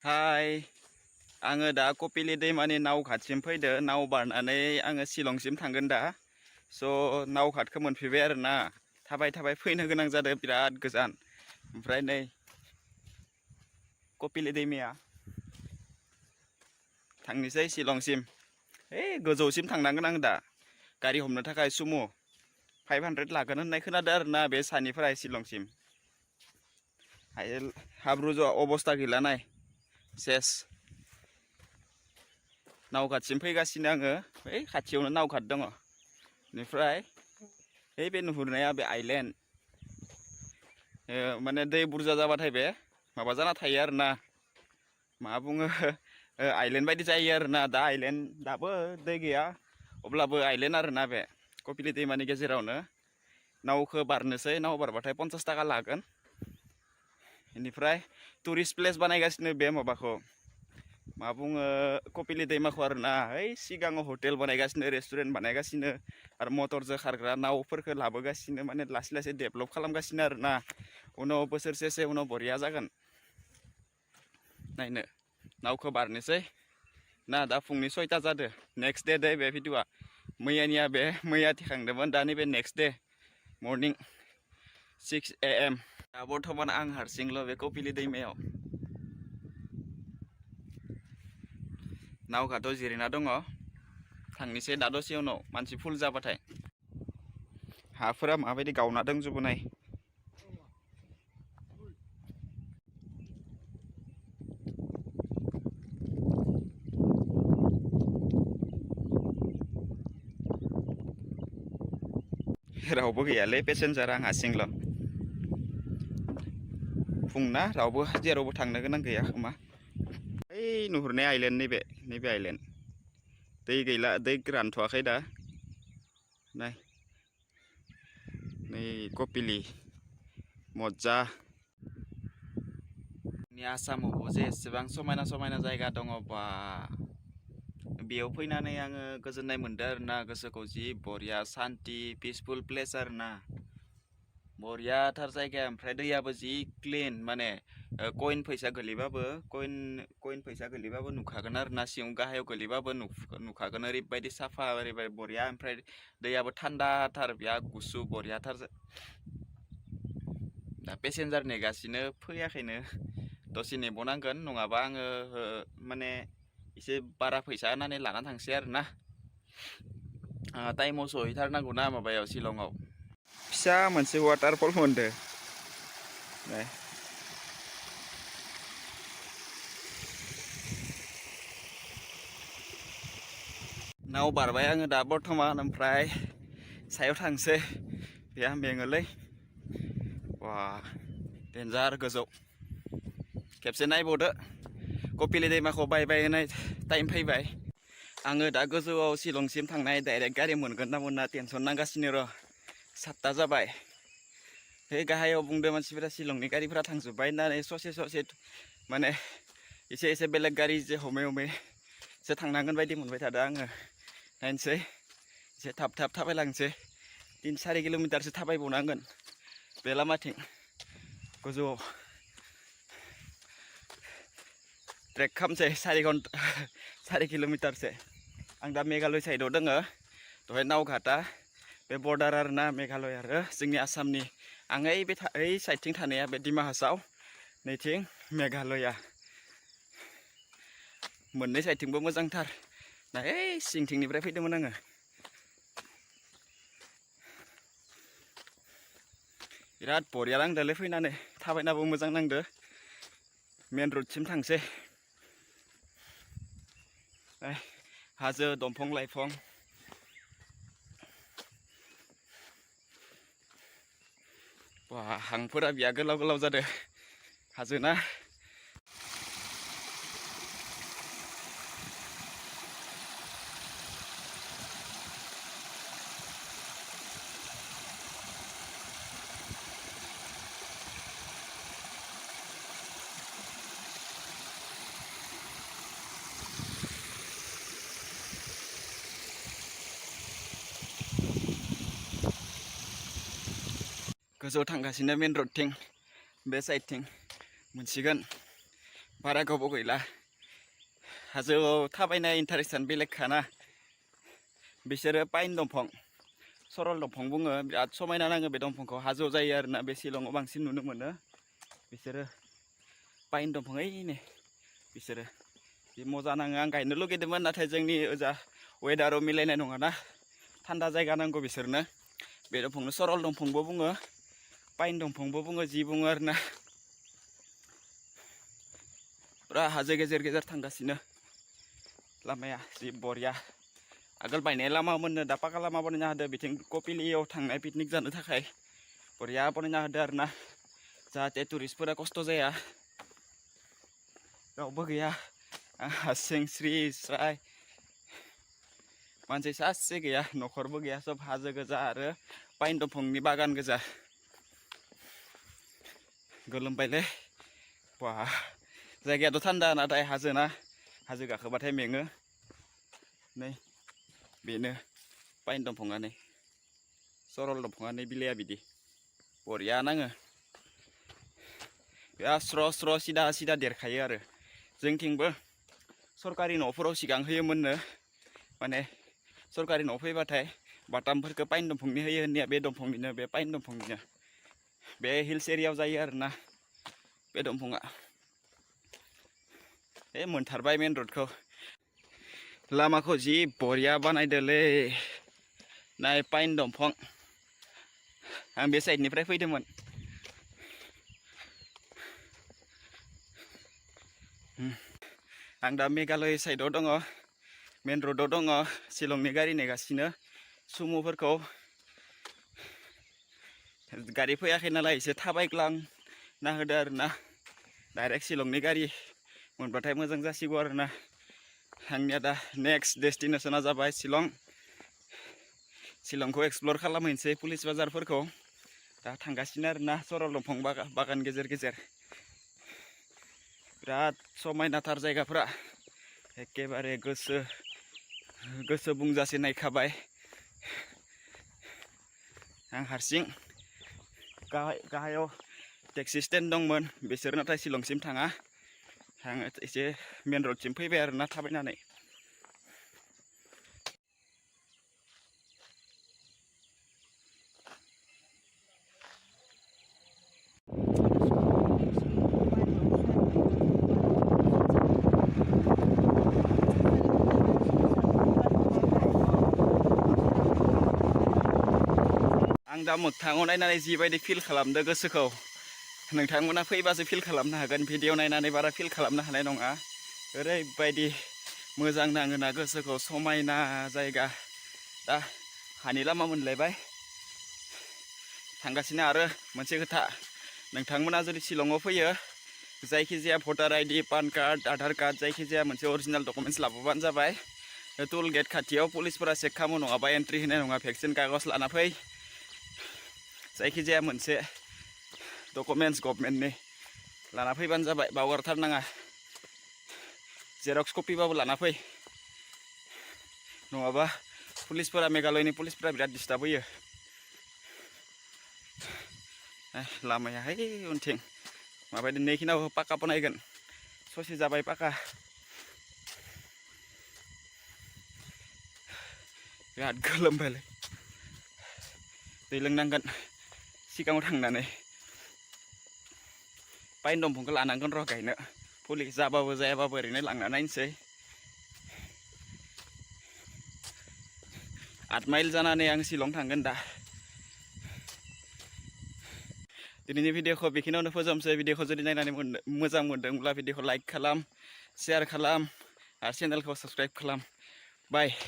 Hai, आङो दा कपिली दैमानि नावघाटसिम फैदो नाव बारनानै आङो शिलंसिम थांगोन दा नावघाटखौ मोनफैबाय आरो ना थाबाय थाबाय फैनो गोनां जादों बिराद गोजान ओमफ्राय नै कपिली दैमाया थांनोसै शिलंसिम गोजौसिम थांनांगोन आं दा गारि हमनो थाखाय सुमु 500 लागोन होननाय खोनादों आरो ना बे सानिफ्राय शिलंसिम हाब्रु अबस्था गैला नाय सेस नावघाटसिम फैगासिनो आङो बै खाथियावनो नावघाट दङ बेनिफ्राय बे नुहुरनाया बे आइलेन्ड माने दै बुरजा जाबाथाय बे माबा जाना थायो आरो ना मा बुङो आइलेन्ड बायदि जायो आरो ना दा आइलेन्ड दाबो दै गैया अब्लाबो आइलेन्ड आरो ना बे कपिली दैमानि गेजेरावनो नावखौ बारनोसै नाव बारबाथाय 50 थाखा लागोन बेनिफ्राय टुरिस्ट प्लेस बानायगासिनो बे माबाखौ मा बुङो कपिली दैमाखौ आरो ना सिगाङाव हटेल बानायगासिनो रेस्टुरेन्ट बानायगासिनो आरो मटरजों खारग्रा नावफोरखौ लाबोगासिनो माने लासै लासै डेभेलप खालामगासिनो आरो ना उनाव बोसोरसेसो उनाव बरिया जागोन नायनो नावखौ बारनोसै ना दा फुंनि 6ता जादो नेक्स्ट डे बे भिडिअआ मैयानिया बे मैया थिखांदोंमोन दा नैबे नेक्स्ट डे मर्निं 6 AM दा बर्थमान आं हारसिंल' बे कपिली दैमायाव नावघाटआव जिरायना दङ थांनोसै दा दसे उनाव मानसि फुल जाबाथाय हाफोरा माबायदि गावना दंजोबो नाय रावबो गैयालै पेसेन्जार आं हारसिंल' फुंना रावबो जेरावबो थांनो गोनां गैया खोमा नुहुरनाय आइलेन्ड नैबे आइलेन्ड दै गैला दै रानथ'वाखै दा नाय नै कपिली मज्जा आसामावबो जे एसेबां समायना समायना जायगा दङ बा बेयाव फैनानै आङो गोजोननाय मोनदों आरो ना गोसोखौ जि बरिया सान्ति पिसफुल प्लेस आरो ना बरियाथार जायगाया ओमफ्राय दैयाबो जि क्लिन माने कइन फैसा गोलैबाबो नुखागोन आरो ना सिङाव गाहायाव गोलैबाबो नुखागोन ओरैबायदि साफा ओरैबायदि बरिया ओमफ्राय दैयाबो थान्दाथार बिराद गुसु बरियाथार दा पेसेन्जार नेगासिनो फैयाखैनो दसे नेबावनांगोन नङाबा आङो माने एसे बारा फैसा होनानै लाना थांसै आरो ना टाइमाव सहैथारनांगौ ना माबायाव शिलंआव फिसा मोनसे वाटारफल मोनदो नाव बारबाय आङो दा बर्थमान ओमफ्राय सायाव थांसै बे आं मेङोलै वा डेन्जार गोजौ खेबसे नायबावदो कपिली दैमाखौ बाय होनाय टाइम फैबाय आङो दा गोजौआव शिलंसिम थांनाय डाइरेक्ट गारि मोनगोन ना मोना टेनसन नांगासिनो र' 7ता जाबाय बे गाहायाव बुंदों मानसिफोरा शिलंनि गारिफोरा थांजोब्बाय होननानै ससे माने एसे बेलेग गारि जे हमै थांनांगोन बायदि मोनबाय थादों आङो नायनोसै एसे थाब थाबायलांसै 3-4 किल'मिटारसो थाबायबावनांगोन बे लामाथिं गोजौआव ट्रेक खालामसै 4 किल'मिटारसो आं दा मेघालय साइडआव दोङो दहाय नावघाटआ बे बर्डार आरो ना मेघालय आरो जोंनि आसामनि आं ओइ साइडथिं थानाया बे डिमा हासाव नैथिं मेघालया मोननै साइडथिंबो मोजांथार ना सिंथिंनिफ्राय फैदोंमोन आङो बिराद बरिया नांदोलै फैनानै थाबायनाबो मोजां नांदो मेन रडसिम थांसै हाजो दंफां लाइफां बा हांफोरा बिया गोलाव जादों हाजोना गोजौ थांगासिनो मेन रडथिं बे साइडथिं मोनसिगोन बारा गोबाव गैला हाजोआव थाबायनाय इन्टारेस्टआनो बेलेगखाना बिसोरो पाइन दंफां सरल दंफां बुङो बिराद समायना नाङो बे दंफांखौ हाजोआव जायो आरोना बे शिलंआव बांसिन नुनो मोनो बिसोरो पाइन दंफां ओइनो बिसोरो जि मजा नाङो आं गायनो लुगैदोंमोन नाथाय जोंनि ओजा वेदाराव मिलायनाय नङाना थान्दा जायगा नांगौ बिसोरनो बे दंफांनो सरल दंफांबो बुङो पाइन दंफांबो बुङो जि बुङो आरोना पुरा हाजो गेजेर गेजेर थांगासिनो लामाया जि बरिया आगोल बायनाय लामामोननो दा पाका लामा बानायना होदो बिथिं कपिलियाव थांनाय पिकनिक जानो थाखाय बरिया बानायना होदो आरोना जाहाथे टुरिस्टफोरा खस्थ' जाया रावबो गैया आं हारसिं स्रि स्राय मानसि सासे गैया न'खरबो गैया सब हाजो गोजा आरो पाइन दंफांनि बागान गोजा गोलोमबायलै बा जायगायाथ' थान्दा नाथाय हाजोना हाजो गाखोबाथाय मेङो नै बेनो पाइन दंफाङा नै सरल दंफाङा नै बिलाइया बिदि बरिया नाङो बिराद स्र' स्र' सिदा सिदा देरखायो आरो जोंथिंबो सरकारि न'फोराव सिगां होयोमोननो माने सरकारि न' फैबाथाय बाटामफोरखौ पाइन दंफांनि होयो होननाया बे दंफांनिनो बे पाइन दंफांनिनो बे हिल्स एरियायाव जायो आरोना बे दंफाङा ए मोनथारबाय मेन रडखौ लामाखौ जि बरिया बानायदोलै नाय पाइन दंफां आं बे साइडनिफ्राय फैदोंमोन आं दा मेघालय साइडआव दङ मेन रडआव दङ शिलंनि गारि नेगासिनो सुमुफोरखौ गारि फैयाखै नालाय एसे थाबायग्लांना होदो आरोना डाइरेक्ट शिलंनि गारि मोनबाथाय मोजां जासिगौ आरोना आंनिया दा नेक्स्ट डेस्टिनेसना जाबाय शिलंखौ एक्सप्लर खालामहैनोसै पुलिस बाजारफोरखौ दा थांगासिनो आरोना सरल दंफां बागान गेजेर गेजेर बिराद समायनाथार जायगाफोरा एखेबारे गोसो बुंजासे नायखाबाय आं हारसिं गाहायाव टेक्सि स्टेन्ड दंमोन बिसोर नाथाय शिलंसिम थाङा आं एसे मेन रडसिम फैबाय आरोना थाबायनानै आं दा मोगथाङाव नायनानै जिबायदि फिल खालामदों गोसोखौ नोंथांमोना फैबासो फिल खालामनो हागोन भिडिअ नायनानै बारा फिल खालामनो हानाय नङा ओरैबायदि मोजां नाङोना गोसोखौ समायना जायगा दा हानि लामा मोनलायबाय थांगासिनो आरो मोनसे खोथा नोंथांमोना जुदि शिलंआव फैयो जायखिजाया voter ID pan card Aadhaar card जायखिजाया मोनसे अरिजिनेल डकुमेन्टस लाबोबानो जाबाय टोल गेट खाथियाव पुलिसफोरा चेक खालामो नङाबा एन्ट्रि होनाय नङा भेक्सिन कागज लाना फै जायखिजाया मोनसे डकुमेन्टस गभर्नमेन्टनि लाना फैबानो जाबाय बावगारथारनाङा जेरक्स कपिबाबो लाना फै नङाबा पुलिसफोरा मेघालयनि पुलिसफोरा बिराद डिस्टार्ब होयो लामायाहाय उनथिं माबायदि नैखिनाव पाका बनायगोन ससे जाबाय पाका बिराद गोलोमबायलै दै लोंनांगोन सिगाङाव थांनानै पाइन दंफांखौ लानांगोन र' गायनो फुलि जाबाबो जायाबाबो ओरैनो लांना नायनोसै 8 माइल जानानै आं शिलं थांगोन दा दिनैनि भिडिअखौ बेखिनियावनो फोजोबनोसै भिडिअखौ जुदि नायनानै मोजां मोनदोंब्ला भिडिअखौ लाइक खालाम शेयार खालाम आरो चेनेलखौ साबस्क्राइब खालाम बाय